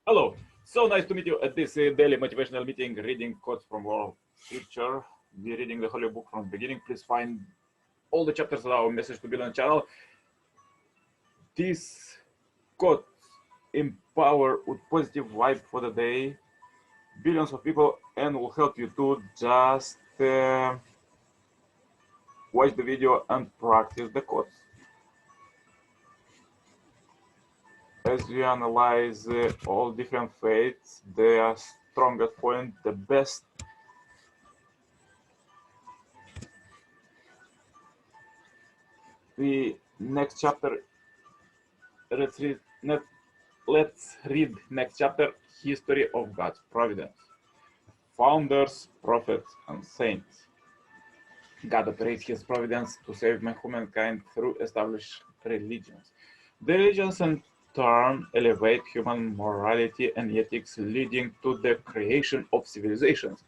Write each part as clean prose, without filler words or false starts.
Hello, so nice to meet you at this daily motivational meeting, reading quotes from world scripture. We're reading the Holy Book from the beginning. Please find all the chapters of our message to Billion channel. These quotes empower with positive vibe for the day billions of people and will help you to just watch the video and practice the quotes. As we analyze all different faiths, their strongest point, the best the next chapter. Let's read next chapter. History of God's providence. Founders, prophets, and saints. God operates his providence to save humankind through established religions. The religions in turn elevate human morality and ethics, leading to the creation of civilizations.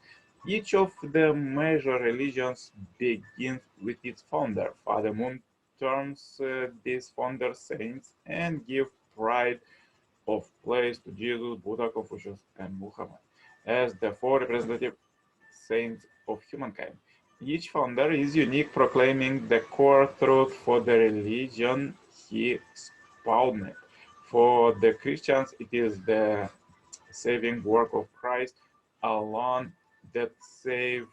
Each of the major religions begins with its founder. Father Moon terms these founders saints and give pride of place to Jesus, Buddha, Confucius, and Muhammad as the four representative saints of humankind. Each founder is unique, proclaiming the core truth for the religion he expounded. For the Christians, it is the saving work of Christ alone that save,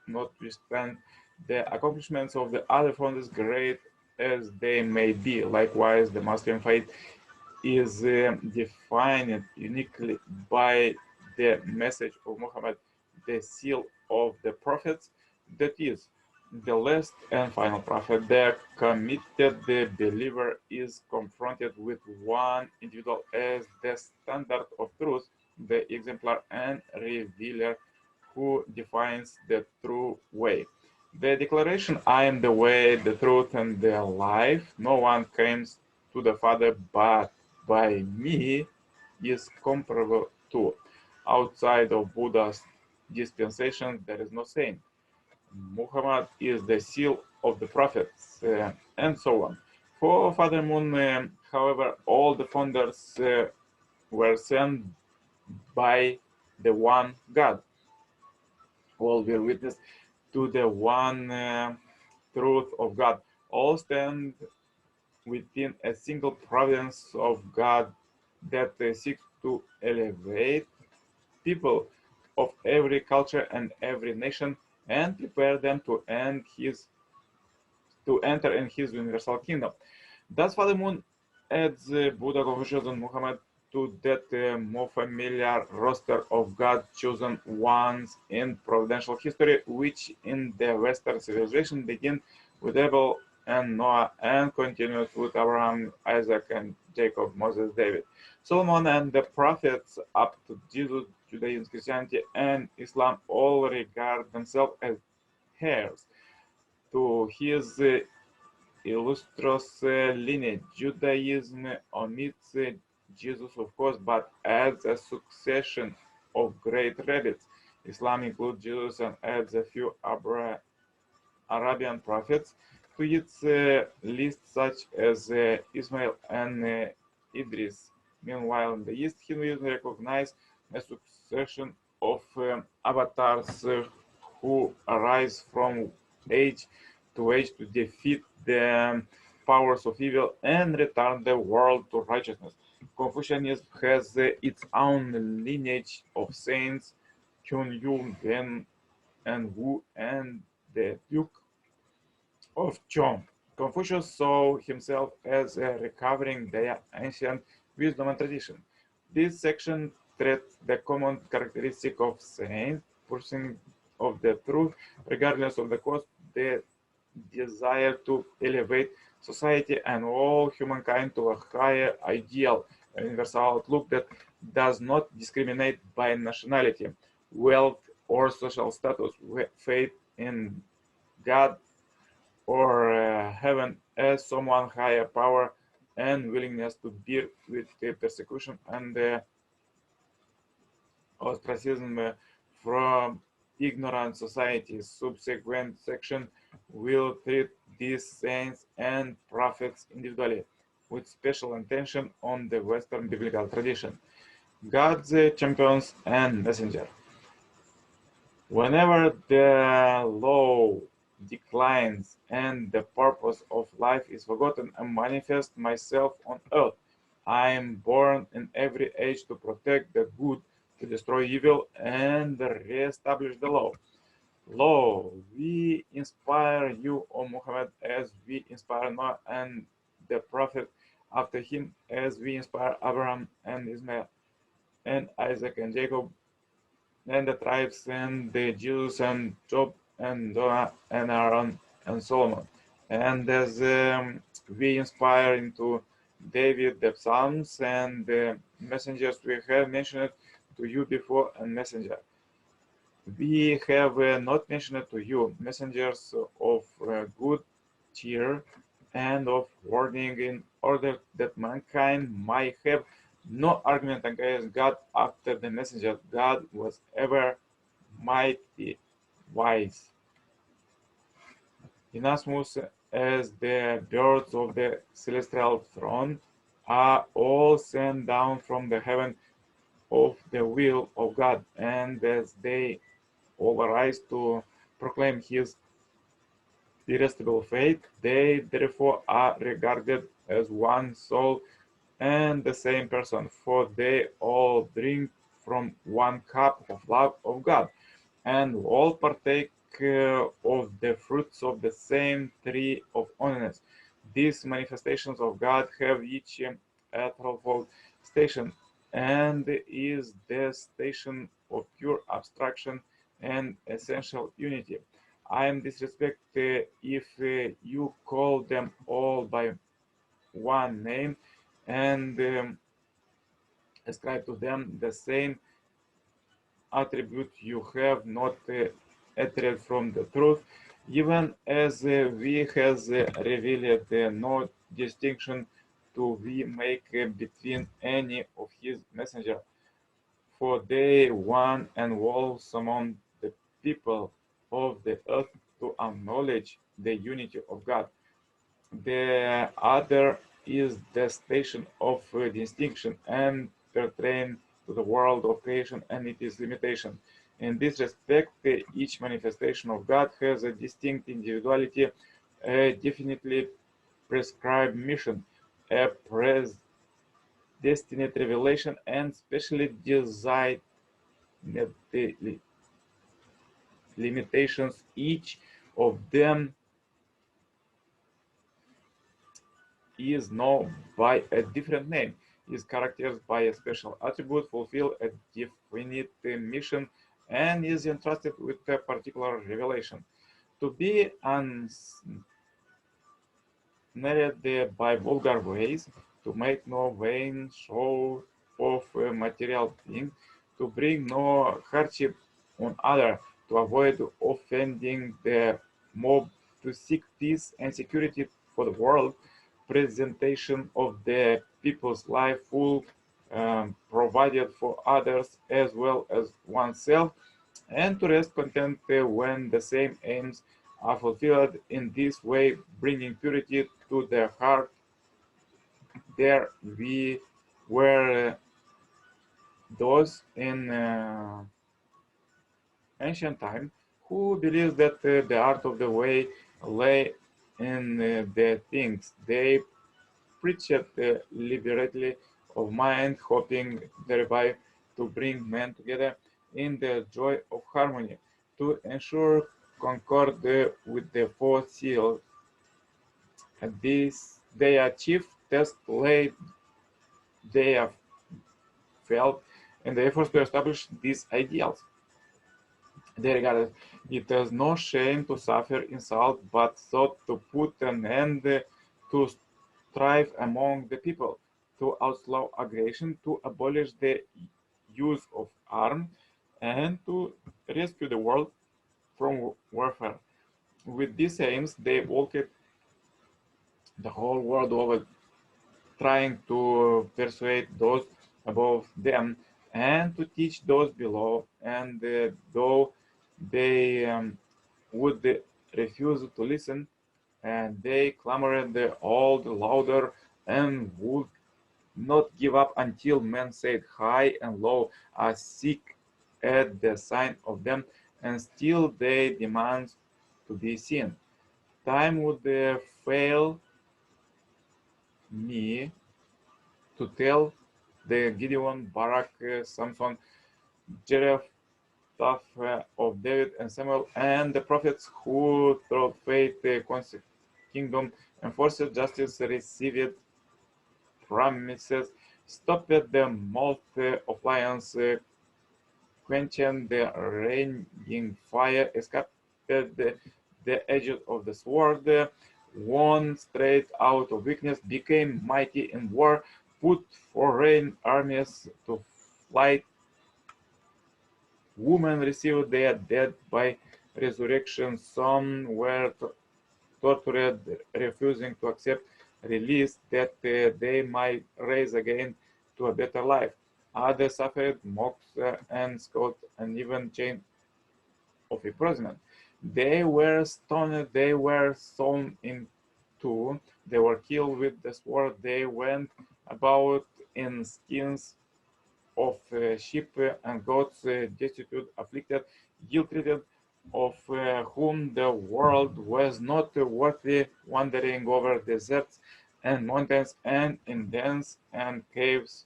notwithstanding the accomplishments of the other founders, great as they may be. Likewise, the Muslim faith is defined uniquely by the message of Muhammad, the seal of the prophets, that is, the last and final prophet. The committed believer is confronted with one individual as the standard of truth, the exemplar and revealer who defines the true way. The declaration, I am the way, the truth, and the life, no one comes to the Father but by me, is comparable to. Outside of Buddha's dispensation, there is no saint. Muhammad is the seal of the prophets, and so on. For Father Moon, however, all the founders were sent by the one God. All bear witness to the one truth of God. All stand within a single providence of God that seeks to elevate people of every culture and every nation and prepare them to enter in his universal kingdom. Thus, Father Moon adds Buddha, Confucius, and Muhammad to that more familiar roster of God-chosen ones in providential history, which in the Western civilization begin with Abel and Noah and continues with Abraham, Isaac, and Jacob, Moses, David, Solomon, and the prophets up to Jesus. Judaism, Christianity, and Islam all regard themselves as heirs to his illustrious lineage. Judaism omits Jesus, of course, but adds a succession of great rabbis. Islam includes Jesus and adds a few Arabian prophets to its list, such as Ismail and Idris. Meanwhile, in the East, Hinduism recognizes a succession of avatars who arise from age to age to defeat the powers of evil and return the world to righteousness. Confucianism has its own lineage of saints, Chun Yu, Wen, and Wu, and the Duke of Chong. Confucius saw himself as recovering their ancient wisdom and tradition. This section treats the common characteristic of saints, pursuing of the truth, regardless of the cost, the desire to elevate society and all humankind to a higher ideal, a universal outlook that does not discriminate by nationality, wealth, or social status, faith in God or heaven as someone higher power and willingness to bear with the persecution and ostracism from ignorant societies. Subsequent section will treat these saints and prophets individually. with special attention on the Western biblical tradition. God's champions and messenger. Whenever the law declines and the purpose of life is forgotten, I manifest myself on earth. I am born in every age to protect the good, to destroy evil, and re-establish the law. Law, we inspire you, O Muhammad, as we inspire Noah and the prophet after him, as we inspire Abraham and Ismail and Isaac and Jacob and the tribes and the Jews and Job and Noah and Aaron and Solomon. And as we inspire into David the Psalms and the messengers we have mentioned to you before and messenger. We have not mentioned to you messengers of good cheer and of warning in order that mankind might have no argument against God after the messenger. God was ever mighty wise. Inasmuch as the birds of the celestial throne are all sent down from the heaven of the will of God, and as they all arise to proclaim his irresistible faith, they therefore are regarded as one soul and the same person, for they all drink from one cup of love of God, and all partake of the fruits of the same tree of holiness. These manifestations of God have each a threefold station, and is the station of pure abstraction and essential unity. I am disrespect if you call them all by one name and ascribe to them the same attribute you have not uttered from the truth, even as we has revealed no distinction to we make between any of his messenger, for they one and all summon the people of the earth to acknowledge the unity of God. The other is the station of distinction and pertain to the world of creation and its limitation. In this respect, each manifestation of God has a distinct individuality, a definitely prescribed mission, a predestined revelation, and specially designed limitations. Each of them is known by a different name, is characterized by a special attribute, fulfill a definite mission, and is entrusted with a particular revelation. To be ensnared by vulgar ways, to make no vain show of material things, to bring no hardship on others, to avoid offending the mob, to seek peace and security for the world, presentation of the people's life full, provided for others as well as oneself, and to rest content when the same aims are fulfilled in this way, bringing purity to their heart. There we were those in ancient time who believed that the art of the way lay in the things they preached liberally of mind, hoping thereby to bring men together in the joy of harmony, to ensure concord with the four seals. And this their chief test lay their felt in the efforts to establish these ideals. They regarded it as no shame to suffer insult, but sought to put an end to strife among the people, to outlaw aggression, to abolish the use of arms, and to rescue the world from warfare. With these aims, they walked the whole world over, trying to persuade those above them and to teach those below, and though they would refuse to listen, and they clamored all the louder and would not give up until men said high and low are sick at the sign of them, and still they demand to be seen. Time would fail me to tell the Gideon, Barak, Samson, Jephthah of David and Samuel, and the prophets who through faith conquered kingdom, enforced justice, received promises, stopped the mouth of lions, quenching the raging fire, escaped the edge of the sword, won straight out of weakness, became mighty in war, put foreign armies to flight. Women received their dead by resurrection. Some were tortured, refusing to accept release that they might rise again to a better life. Others suffered mocks and scourged and even chained of imprisonment. They were stoned, they were sawn in two, they were killed with the sword, they went about in skins of sheep and goats, destitute, afflicted, ill-treated, of whom the world was not worthy, wandering over deserts and mountains and in dens and caves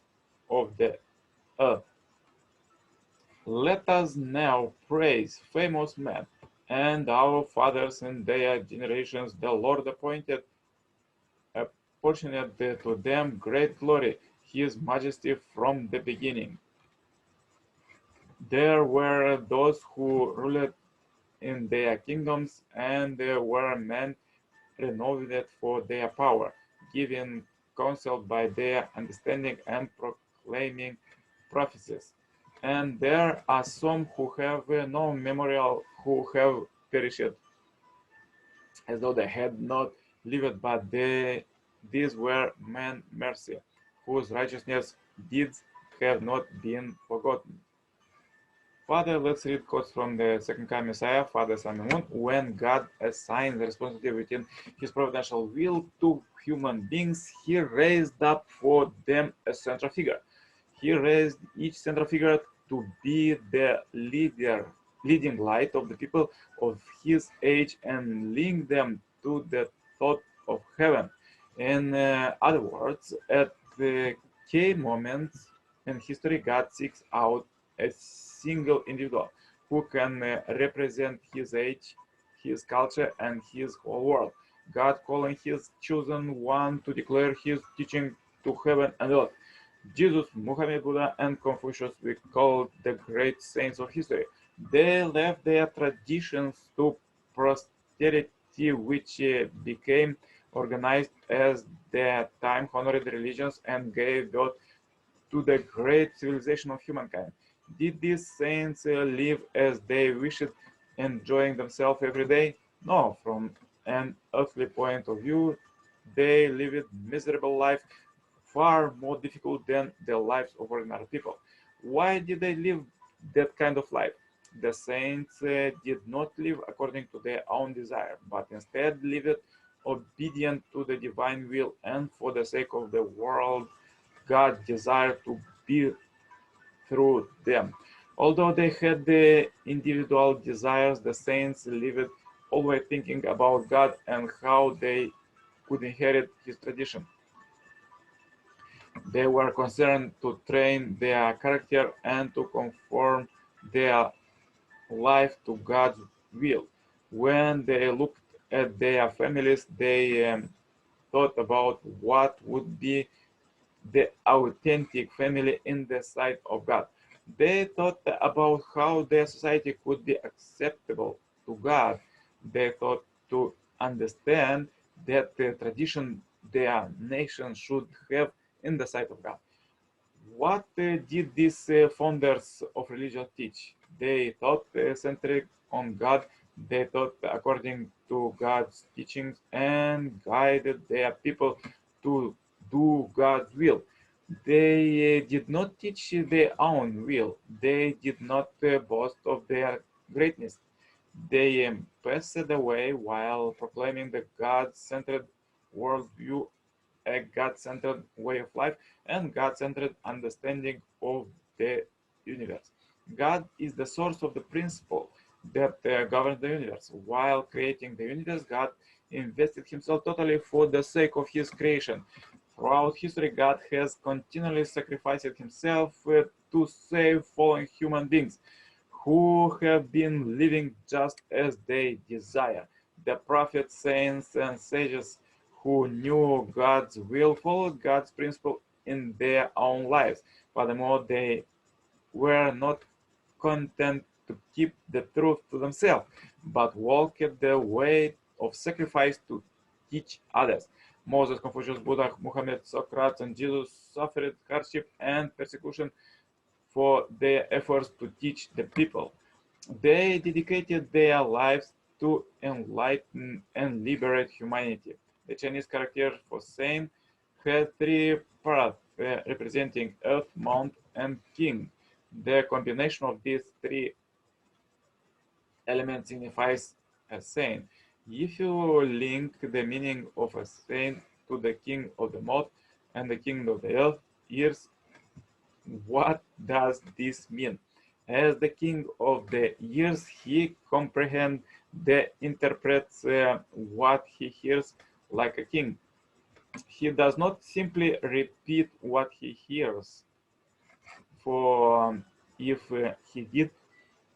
of the earth. Let us now praise famous men and our fathers in their generations. The Lord apportioned to them great glory, his majesty from the beginning. There were those who ruled in their kingdoms, and there were men renowned for their power, giving counsel by their understanding and proclaiming prophecies. And there are some who have no memorial, who have perished as though they had not lived, but these were men mercy, whose righteousness deeds have not been forgotten. Further, let's read quotes from the second coming Messiah, Father, Son, and Moon. When God assigned the responsibility within his providential will to human beings, he raised up for them a central figure. He raised each central figure to be the leading light of the people of his age and link them to the thought of heaven. In other words, at the key moments in history, God seeks out a single individual who can represent his age, his culture, and his whole world. God calling his chosen one to declare his teaching to heaven and earth. Jesus, Muhammad, Buddha, and Confucius we call the great saints of history. They left their traditions to posterity, which became organized as their time-honored religions and gave birth to the great civilization of humankind. Did these saints live as they wished, enjoying themselves every day? No, from an earthly point of view, they lived miserable life, far more difficult than the lives of ordinary people. Why did they live that kind of life? The saints did not live according to their own desire, but instead lived obedient to the divine will, and for the sake of the world God desired to be through them. Although they had the individual desires, the saints lived always thinking about God and how they could inherit his tradition. They were concerned to train their character and to conform their life to God's will. When they looked at their families, they thought about what would be the authentic family in the sight of God. They thought about how their society could be acceptable to God. They thought to understand that the tradition their nation should have in the sight of God. What did these founders of religion teach? They taught centered on God. They taught according to God's teachings and guided their people to do God's will. They did not teach their own will. They did not boast of their greatness. They passed away while proclaiming the God-centered worldview a God-centered way of life and God-centered understanding of the universe. God is the source of the principle that governs the universe. While creating the universe, God invested himself totally for the sake of his creation. Throughout history, God has continually sacrificed himself to save fallen human beings who have been living just as they desire. The prophets, saints, and sages who knew God's will followed God's principle in their own lives. Furthermore, they were not content to keep the truth to themselves, but walked the way of sacrifice to teach others. Moses, Confucius, Buddha, Muhammad, Socrates, and Jesus suffered hardship and persecution for their efforts to teach the people. They dedicated their lives to enlighten and liberate humanity. The Chinese character for saint had three parts representing earth, mount, and king. The combination of these three elements signifies a saint. If you link the meaning of a saint to the king of the mount and the king of the earth, here's what does this mean? As the king of the years, he comprehends, the interprets what he hears like a king. He does not simply repeat what he hears, for if he did,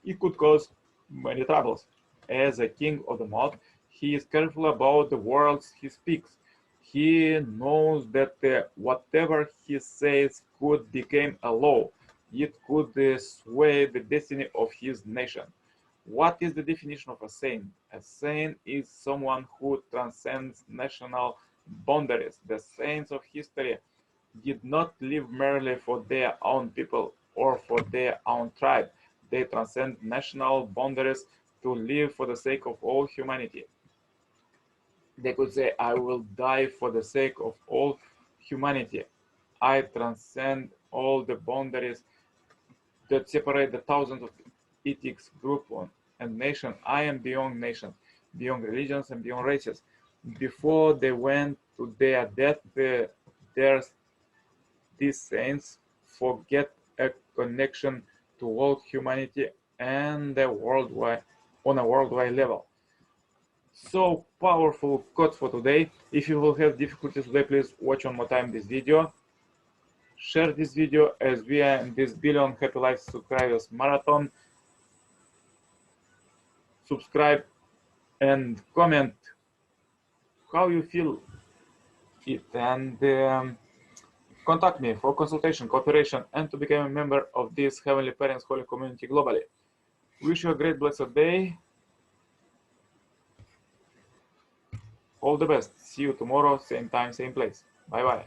it could cause many troubles. As a king of the mouth, he is careful about the words he speaks. He knows that whatever he says could become a law. It could sway the destiny of his nation. What is the definition of a saint? A saint is someone who transcends national boundaries. The saints of history did not live merely for their own people or for their own tribe. They transcend national boundaries to live for the sake of all humanity. They could say, I will die for the sake of all humanity. I transcend all the boundaries that separate the thousands of ethics, group, and nation. I am beyond nations, beyond religions, and beyond races. Before they went to their death, these saints forget a connection to all humanity and the worldwide on a worldwide level. So powerful quote for today. If you will have difficulties today, please watch one more time this video. Share this video as we are in this billion happy life subscribers marathon. Subscribe and comment how you feel it, and contact me for consultation, cooperation, and to become a member of this Heavenly Parents Holy Community globally. Wish you a great blessed day. All the best. See you tomorrow, same time, same place. Bye bye.